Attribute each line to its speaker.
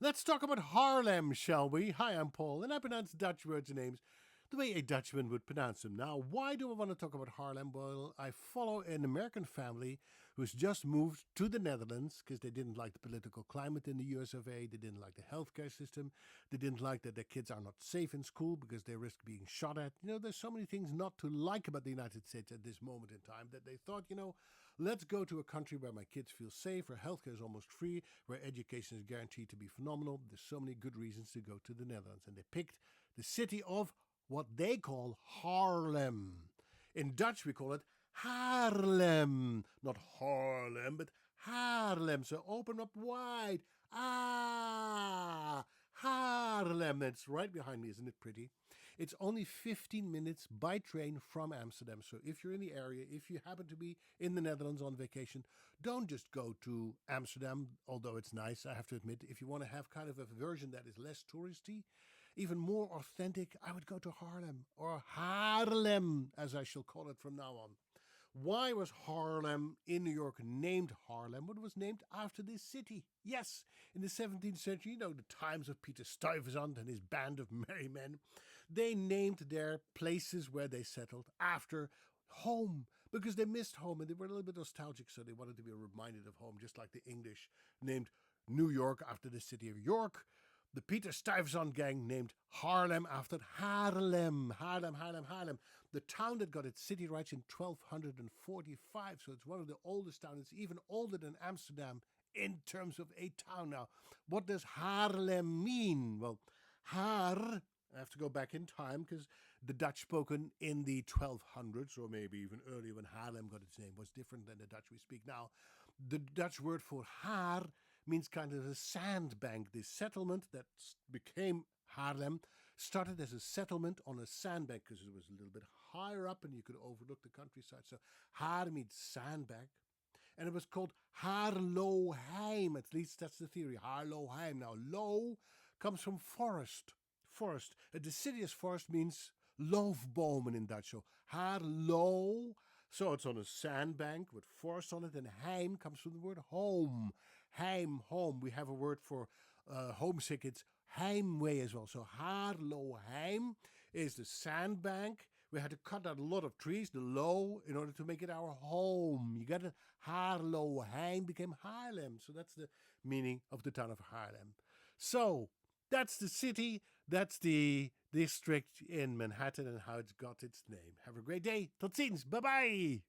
Speaker 1: Let's talk about Haarlem, shall we? Hi, I'm Paul, and I pronounce Dutch words and names the way a Dutchman would pronounce them. Now, why do I want to talk about Haarlem? Well, I follow an American family who's just moved to the Netherlands because they didn't like the political climate in the US of A. They didn't like the healthcare system. They didn't like that their kids are not safe in school because they risk being shot at. There's so many things not to like about the United States at this moment in time that they thought, let's go to a country where my kids feel safe, where healthcare is almost free, where education is guaranteed to be phenomenal. There's so many good reasons to go to the Netherlands. And they picked the city of what they call Haarlem. In Dutch, we call it Haarlem. Not Harlem, but Haarlem. So open up wide. Ah, Haarlem. It's right behind me, isn't it pretty? It's only 15 minutes by train from Amsterdam. So if you're in the area, if you happen to be in the Netherlands on vacation, don't just go to Amsterdam, although it's nice, I have to admit. If you want to have kind of a version that is less touristy, even more authentic, I would go to Haarlem, or Haarlem, as I shall call it from now on. Why was Harlem in New York named Haarlem? Well, it was named after this city. Yes, in the 17th century, the times of Peter Stuyvesant and his band of merry men, they named their places where they settled after home because they missed home and they were a little bit nostalgic, so they wanted to be reminded of home, just like the English named New York after the city of York. The Peter Stuyvesant gang named Haarlem after Haarlem. Haarlem. The town that got its city rights in 1245, so it's one of the oldest towns. It's even older than Amsterdam in terms of a town. Now, what does Haarlem mean? Well, Haar, I have to go back in time because the Dutch spoken in the 1200s, or maybe even earlier when Haarlem got its name, was different than the Dutch we speak now. The Dutch word for Haar means kind of a sandbank. This settlement that became Haarlem started as a settlement on a sandbank because it was a little bit higher up and you could overlook the countryside. So Haar means sandbank. And it was called Haarloheim. At least that's the theory. Haarloheim. Now, lo comes from forest. Forest. A deciduous forest means loofbomen in Dutch. So Haarlo. So it's on a sandbank with forest on it. And heim comes from the word home. Heim, home. We have a word for homesick. It's heimwee as well. So Haarloheim is the sandbank. We had to cut out a lot of trees, the low, in order to make it our home. You got it? Haarloheim became Haarlem. So that's the meaning of the town of Haarlem. So that's the city. That's the district in Manhattan and how it's got its name. Have a great day. Tot ziens. Bye-bye.